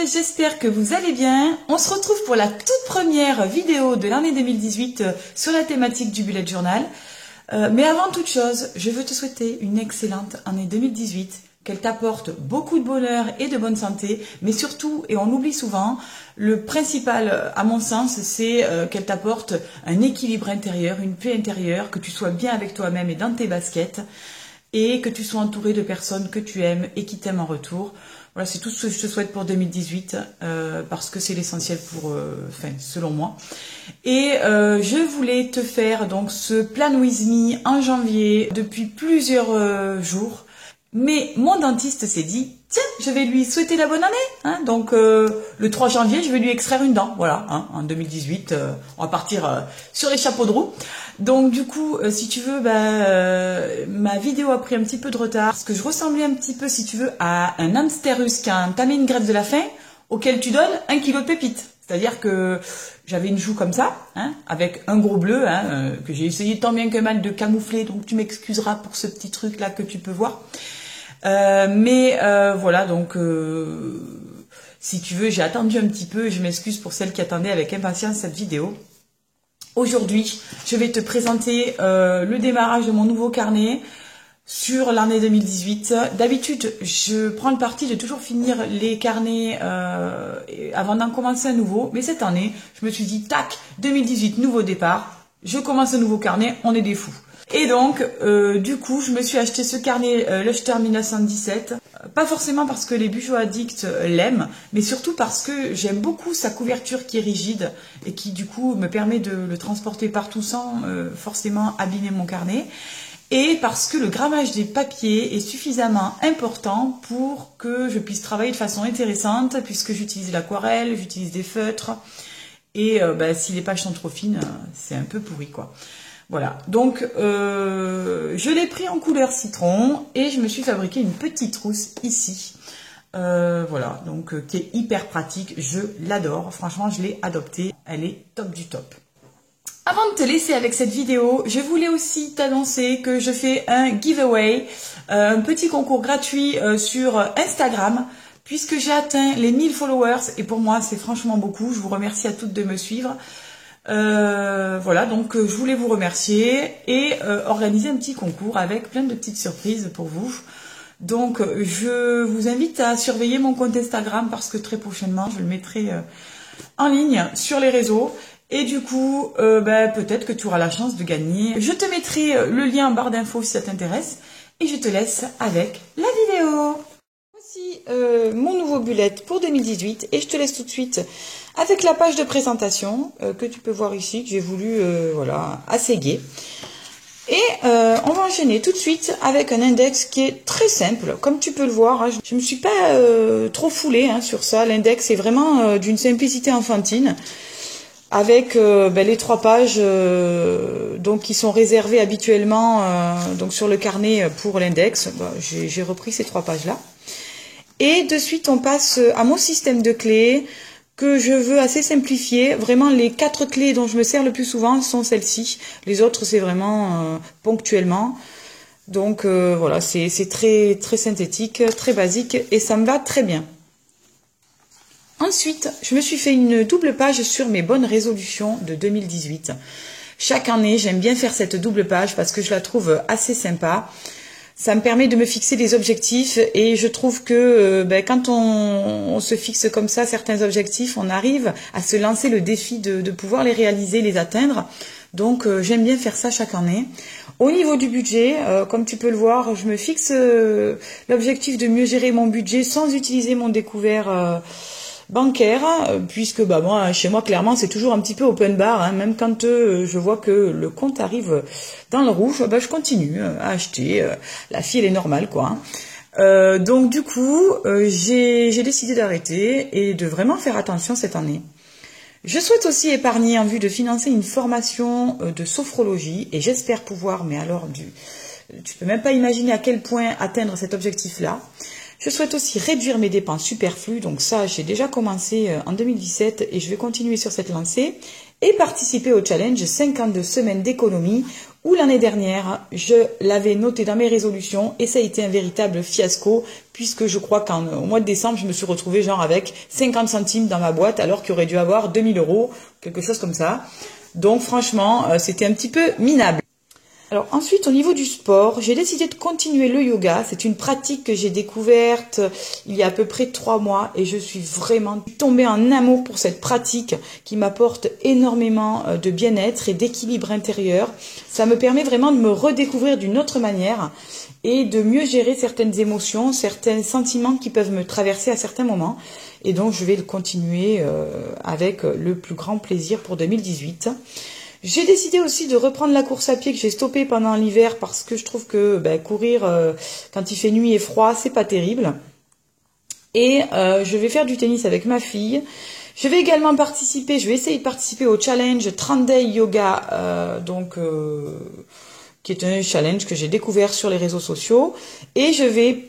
j'espère que vous allez bien. On se retrouve pour la toute première vidéo de l'année 2018 sur la thématique du bullet journal. Mais avant toute chose, je veux te souhaiter une excellente année 2018, qu'elle t'apporte beaucoup de bonheur et de bonne santé, mais surtout, et on oublie souvent, le principal à mon sens, c'est qu'elle t'apporte un équilibre intérieur, une paix intérieure, que tu sois bien avec toi-même et dans tes baskets, et que tu sois entouré de personnes que tu aimes et qui t'aiment en retour. Voilà, c'est tout ce que je te souhaite pour 2018, parce que c'est l'essentiel pour, selon moi. Et je voulais te faire donc ce Plan With Me en janvier depuis plusieurs jours. Mais mon dentiste s'est dit, tiens, je vais lui souhaiter la bonne année. Hein, donc le 3 janvier, je vais lui extraire une dent. Voilà, hein, en 2018, on va partir sur les chapeaux de roue. Donc du coup, si tu veux, ma vidéo a pris un petit peu de retard. Parce que je ressemblais un petit peu, si tu veux, à un hamster russe qui a entamé une grève de la faim, auquel tu donnes 1 kilo de pépites. C'est-à-dire que j'avais une joue comme ça, hein, avec un gros bleu, hein, que j'ai essayé tant bien que mal de camoufler. Donc tu m'excuseras pour ce petit truc là que tu peux voir. Voilà, donc si tu veux, j'ai attendu un petit peu et je m'excuse pour celles qui attendaient avec impatience cette vidéo. Aujourd'hui, je vais te présenter le démarrage de mon nouveau carnet sur l'année 2018. D'habitude, je prends le parti de toujours finir les carnets avant d'en commencer un nouveau, mais cette année, je me suis dit, tac, 2018, nouveau départ, je commence un nouveau carnet, on est des fous. Et donc, du coup, je me suis acheté ce carnet Luchter 1917, pas forcément parce que les bugeots addicts l'aiment, mais surtout parce que j'aime beaucoup sa couverture qui est rigide et qui, du coup, me permet de le transporter partout sans forcément abîmer mon carnet. Et parce que le grammage des papiers est suffisamment important pour que je puisse travailler de façon intéressante, puisque j'utilise l'aquarelle, j'utilise des feutres, et si les pages sont trop fines, c'est un peu pourri, quoi. Voilà, donc je l'ai pris en couleur citron et je me suis fabriqué une petite trousse ici. Voilà, donc qui est hyper pratique, je l'adore, franchement je l'ai adoptée, elle est top du top. Avant de te laisser avec cette vidéo, je voulais aussi t'annoncer que je fais un giveaway, un petit concours gratuit sur Instagram, puisque j'ai atteint les 1000 followers et pour moi c'est franchement beaucoup, je vous remercie à toutes de me suivre. Voilà, donc je voulais vous remercier et organiser un petit concours avec plein de petites surprises pour vous. Donc je vous invite à surveiller mon compte Instagram parce que très prochainement je le mettrai en ligne sur les réseaux. Et du coup, peut-être que tu auras la chance de gagner. Je te mettrai le lien en barre d'infos si ça t'intéresse. Et je te laisse avec la vidéo. Voici mon nouveau bullet pour 2018. Et je te laisse tout de suite avec la page de présentation que tu peux voir ici, que j'ai voulu voilà, assez gai. Et on va enchaîner tout de suite avec un index qui est très simple. Comme tu peux le voir, hein, je ne me suis pas trop foulée hein, sur ça. L'index est vraiment d'une simplicité enfantine. Avec les 3 pages donc qui sont réservées habituellement donc sur le carnet pour l'index. J'ai repris ces 3 pages là. Et de suite on passe à mon système de clés que je veux assez simplifier. Vraiment les 4 clés dont je me sers le plus souvent sont celles-ci. Les autres c'est vraiment ponctuellement. Donc voilà, c'est très très synthétique, très basique et ça me va très bien. Ensuite, je me suis fait une double page sur mes bonnes résolutions de 2018. Chaque année, j'aime bien faire cette double page parce que je la trouve assez sympa. Ça me permet de me fixer des objectifs et je trouve que quand on se fixe comme ça certains objectifs, on arrive à se lancer le défi de pouvoir les réaliser, les atteindre. Donc j'aime bien faire ça chaque année. Au niveau du budget, comme tu peux le voir, je me fixe l'objectif de mieux gérer mon budget sans utiliser mon découvert bancaire, puisque moi chez moi clairement c'est toujours un petit peu open bar, hein, même quand je vois que le compte arrive dans le rouge, je continue à acheter, la fille elle est normale quoi. Donc du coup j'ai décidé d'arrêter et de vraiment faire attention cette année. Je souhaite aussi épargner en vue de financer une formation de sophrologie et j'espère pouvoir, mais alors tu peux même pas imaginer à quel point atteindre cet objectif là. Je souhaite aussi réduire mes dépenses superflues, donc ça j'ai déjà commencé en 2017 et je vais continuer sur cette lancée et participer au challenge 52 semaines d'économie où l'année dernière, je l'avais noté dans mes résolutions et ça a été un véritable fiasco puisque je crois qu'au mois de décembre, je me suis retrouvée genre avec 50 centimes dans ma boîte alors qu'il aurait dû avoir 2000 €, quelque chose comme ça. Donc franchement, c'était un petit peu minable. Alors ensuite, au niveau du sport, j'ai décidé de continuer le yoga. C'est une pratique que j'ai découverte il y a à peu près 3 mois et je suis vraiment tombée en amour pour cette pratique qui m'apporte énormément de bien-être et d'équilibre intérieur. Ça me permet vraiment de me redécouvrir d'une autre manière et de mieux gérer certaines émotions, certains sentiments qui peuvent me traverser à certains moments. Et donc, je vais le continuer avec le plus grand plaisir pour 2018. J'ai décidé aussi de reprendre la course à pied que j'ai stoppée pendant l'hiver parce que je trouve que courir quand il fait nuit et froid, c'est pas terrible. Et je vais faire du tennis avec ma fille. Je vais également participer, je vais essayer de participer au challenge 30 Day Yoga, qui est un challenge que j'ai découvert sur les réseaux sociaux. Et je vais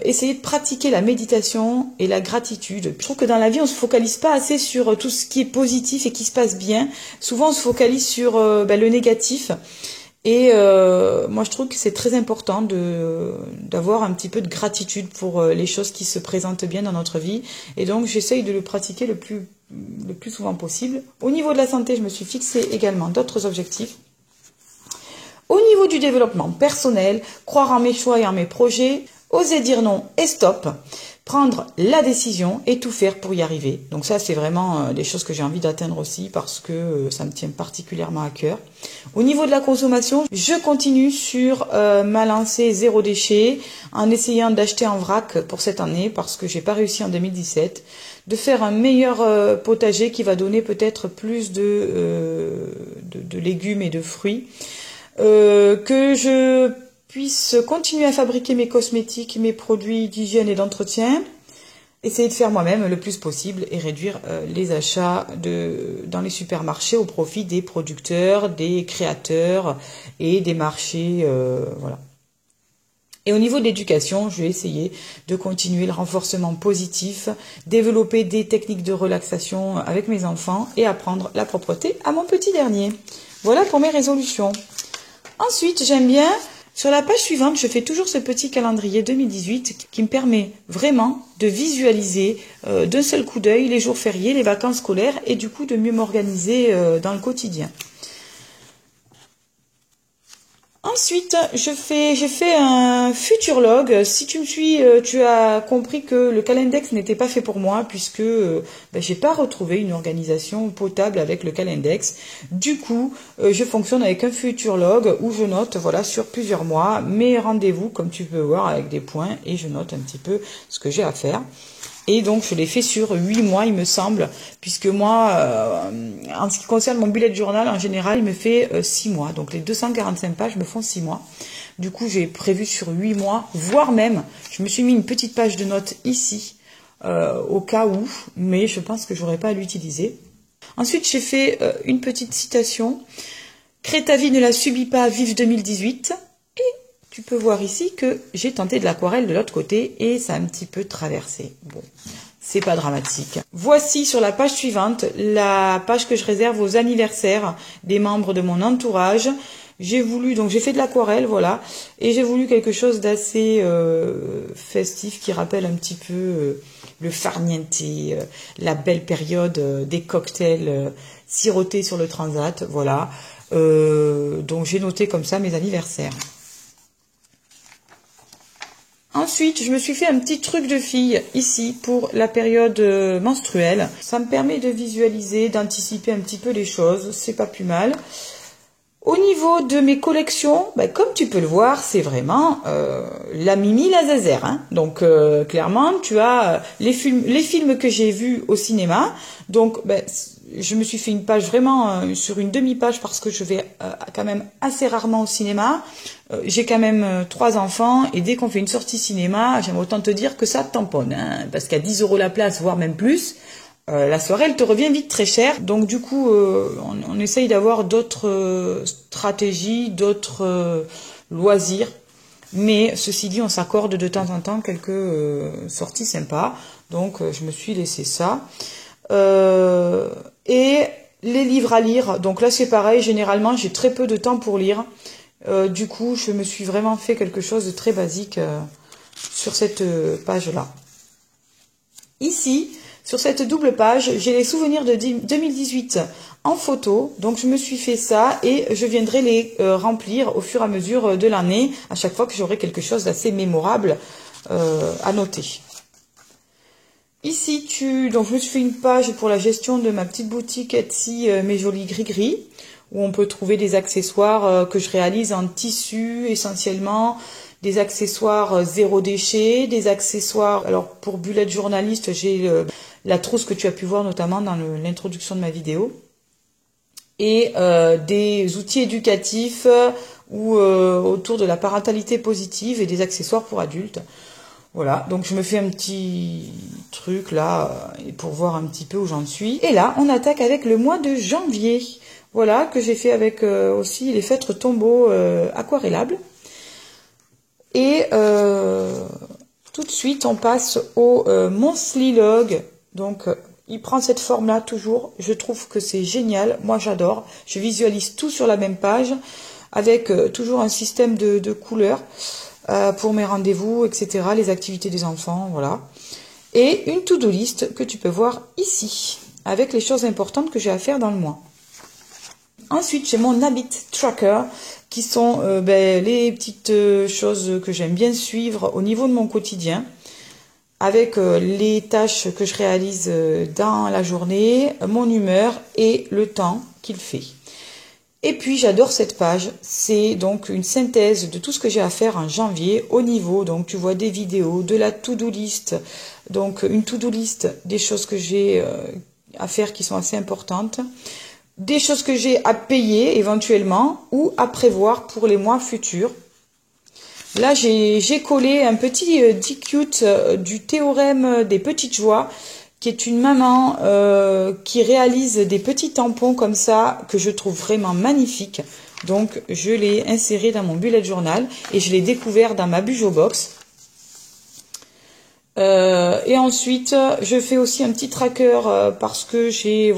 essayer de pratiquer la méditation et la gratitude. Je trouve que dans la vie, on se focalise pas assez sur tout ce qui est positif et qui se passe bien. Souvent, on se focalise sur le négatif. Et moi, je trouve que c'est très important d'avoir un petit peu de gratitude pour les choses qui se présentent bien dans notre vie. Et donc, j'essaye de le pratiquer le plus souvent possible. Au niveau de la santé, je me suis fixé également d'autres objectifs. Au niveau du développement personnel, croire en mes choix et en mes projets, oser dire non et stop, prendre la décision et tout faire pour y arriver. Donc ça, c'est vraiment des choses que j'ai envie d'atteindre aussi parce que ça me tient particulièrement à cœur. Au niveau de la consommation, je continue sur ma lancée zéro déchet en essayant d'acheter en vrac pour cette année parce que j'ai pas réussi en 2017, de faire un meilleur potager qui va donner peut-être plus de légumes et de fruits. Que je puisse continuer à fabriquer mes cosmétiques, mes produits d'hygiène et d'entretien, essayer de faire moi-même le plus possible et réduire les achats dans les supermarchés au profit des producteurs, des créateurs et des marchés, voilà. Et au niveau de l'éducation, je vais essayer de continuer le renforcement positif, développer des techniques de relaxation avec mes enfants et apprendre la propreté à mon petit dernier. Voilà pour mes résolutions. Ensuite, j'aime bien, sur la page suivante, je fais toujours ce petit calendrier 2018 qui me permet vraiment de visualiser d'un seul coup d'œil les jours fériés, les vacances scolaires et du coup de mieux m'organiser dans le quotidien. Ensuite, j'ai fait un futurologue. Si tu me suis, tu as compris que le Calendex n'était pas fait pour moi puisque j'ai pas retrouvé une organisation potable avec le Calendex. Du coup, je fonctionne avec un futurologue où je note, voilà, sur plusieurs mois mes rendez-vous, comme tu peux voir, avec des points et je note un petit peu ce que j'ai à faire. Et donc, je l'ai fait sur 8 mois, il me semble, puisque moi, en ce qui concerne mon bullet journal, en général, il me fait 6 mois. Donc, les 245 pages me font 6 mois. Du coup, j'ai prévu sur 8 mois, voire même, je me suis mis une petite page de notes ici, au cas où, mais je pense que je n'aurais pas à l'utiliser. Ensuite, j'ai fait une petite citation. « Crée ta vie, ne la subis pas, vive 2018 ». Tu peux voir ici que j'ai tenté de l'aquarelle de l'autre côté et ça a un petit peu traversé. Bon, c'est pas dramatique. Voici sur la page suivante, la page que je réserve aux anniversaires des membres de mon entourage. J'ai fait de l'aquarelle, voilà, et j'ai voulu quelque chose d'assez festif qui rappelle un petit peu le farniente, la belle période des cocktails sirotés sur le transat, voilà. Donc j'ai noté comme ça mes anniversaires. Ensuite, je me suis fait un petit truc de fille ici pour la période menstruelle. Ça me permet de visualiser, d'anticiper un petit peu les choses. C'est pas plus mal. Au niveau de mes collections, comme tu peux le voir, c'est vraiment la Mimi, la Zézère. Hein. Donc, clairement, tu as les films que j'ai vus au cinéma. Donc, je me suis fait une page vraiment sur une demi-page parce que je vais quand même assez rarement au cinéma. J'ai quand même 3 enfants et dès qu'on fait une sortie cinéma, j'aime autant te dire que ça tamponne. Hein, parce qu'à 10 € la place, voire même plus, la soirée, elle te revient vite très cher. Donc du coup, on essaye d'avoir d'autres stratégies, d'autres loisirs. Mais ceci dit, on s'accorde de temps en temps quelques sorties sympas. Donc je me suis laissé ça. Et les livres à lire, donc là c'est pareil, généralement j'ai très peu de temps pour lire. Du coup, je me suis vraiment fait quelque chose de très basique sur cette page-là. Ici, sur cette double page, j'ai les souvenirs de 2018 en photo. Donc, je me suis fait ça et je viendrai les remplir au fur et à mesure de l'année, à chaque fois que j'aurai quelque chose d'assez mémorable à noter. Ici, donc je me suis fait une page pour la gestion de ma petite boutique Etsy Mes Jolis Gris-Gris, où on peut trouver des accessoires que je réalise en tissu essentiellement, des accessoires zéro déchet, des accessoires, alors pour Bullet Journaliste, j'ai la trousse que tu as pu voir notamment dans l'introduction de ma vidéo, et des outils éducatifs ou autour de la parentalité positive et des accessoires pour adultes. Voilà, donc je me fais un petit truc là pour voir un petit peu où j'en suis. Et là, on attaque avec le mois de janvier. Voilà, que j'ai fait avec aussi les feutres tombeaux aquarellables. Et tout de suite, on passe au Monthly Log. Donc, il prend cette forme-là toujours. Je trouve que c'est génial. Moi, j'adore. Je visualise tout sur la même page avec toujours un système de couleurs. Pour mes rendez-vous, etc., les activités des enfants, voilà. Et une to-do list que tu peux voir ici, avec les choses importantes que j'ai à faire dans le mois. Ensuite, j'ai mon habit tracker, qui sont les petites choses que j'aime bien suivre au niveau de mon quotidien, avec les tâches que je réalise dans la journée, mon humeur et le temps qu'il fait. Et puis j'adore cette page, c'est donc une synthèse de tout ce que j'ai à faire en janvier au niveau, donc tu vois des vidéos, de la to-do list, donc une to-do list des choses que j'ai à faire qui sont assez importantes, des choses que j'ai à payer éventuellement ou à prévoir pour les mois futurs. Là j'ai collé un petit D-Cute du théorème des petites joies, qui est une maman qui réalise des petits tampons comme ça, que je trouve vraiment magnifiques. Donc, je l'ai inséré dans mon bullet journal et je l'ai découvert dans ma Bujo Box. Et ensuite, je fais aussi un petit tracker parce que j'ai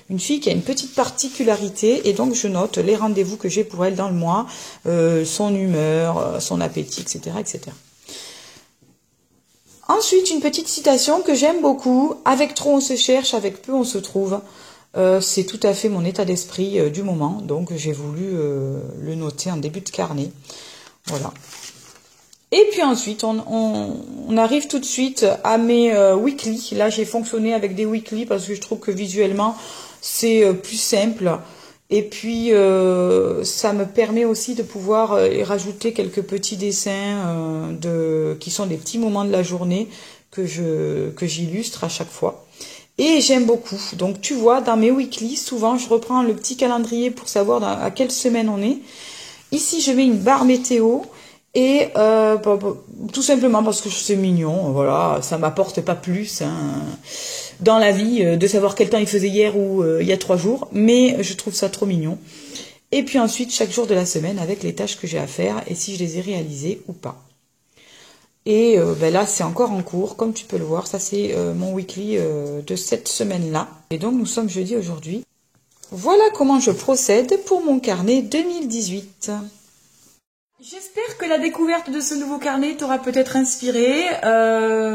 une fille qui a une petite particularité et donc je note les rendez-vous que j'ai pour elle dans le mois, son humeur, son appétit, etc., etc. Ensuite, une petite citation que j'aime beaucoup. Avec trop, on se cherche, avec peu, on se trouve. C'est tout à fait mon état d'esprit du moment. Donc, j'ai voulu le noter en début de carnet. Voilà. Et puis ensuite, on arrive tout de suite à mes weekly. Là, j'ai fonctionné avec des weekly parce que je trouve que visuellement, c'est plus simple. Et puis, ça me permet aussi de pouvoir rajouter quelques petits dessins qui sont des petits moments de la journée que j'illustre à chaque fois. Et j'aime beaucoup. Donc, tu vois, dans mes weekly, souvent, je reprends le petit calendrier pour savoir à quelle semaine on est. Ici, je mets une barre météo. Et tout simplement parce que c'est mignon, voilà, ça m'apporte pas plus dans la vie de savoir quel temps il faisait hier ou il y a 3 jours, mais je trouve ça trop mignon. Et puis ensuite, chaque jour de la semaine avec les tâches que j'ai à faire et si je les ai réalisées ou pas. Et là, c'est encore en cours, comme tu peux le voir, ça c'est mon weekly de cette semaine-là. Et donc, nous sommes jeudi aujourd'hui. Voilà comment je procède pour mon carnet 2018. J'espère que la découverte de ce nouveau carnet t'aura peut-être inspiré.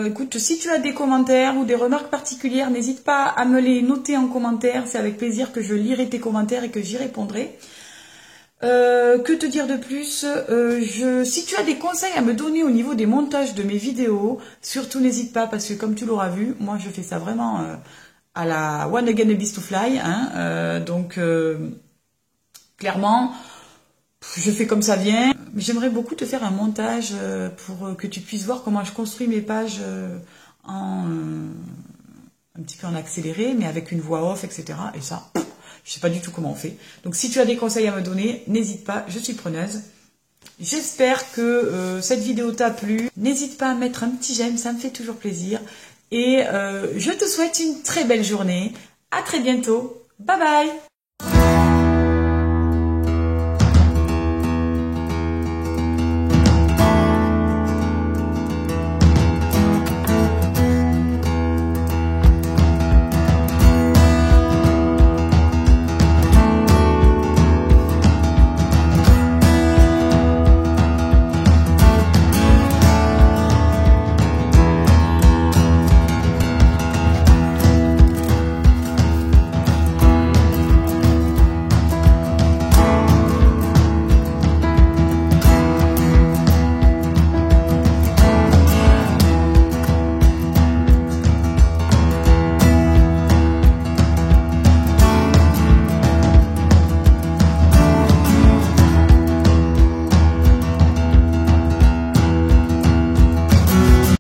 Écoute, si tu as des commentaires ou des remarques particulières, n'hésite pas à me les noter en commentaire. C'est avec plaisir que je lirai tes commentaires et que j'y répondrai. Que te dire de plus? Si tu as des conseils à me donner au niveau des montages de mes vidéos, surtout n'hésite pas parce que comme tu l'auras vu, moi je fais ça vraiment à la One Again a Beast to Fly. Donc clairement, je fais comme ça vient. J'aimerais beaucoup te faire un montage pour que tu puisses voir comment je construis mes pages un petit peu en accéléré, mais avec une voix off, etc. Et ça, je sais pas du tout comment on fait. Donc si tu as des conseils à me donner, n'hésite pas, je suis preneuse. J'espère que cette vidéo t'a plu. N'hésite pas à mettre un petit j'aime, ça me fait toujours plaisir. Et je te souhaite une très belle journée. À très bientôt. Bye bye!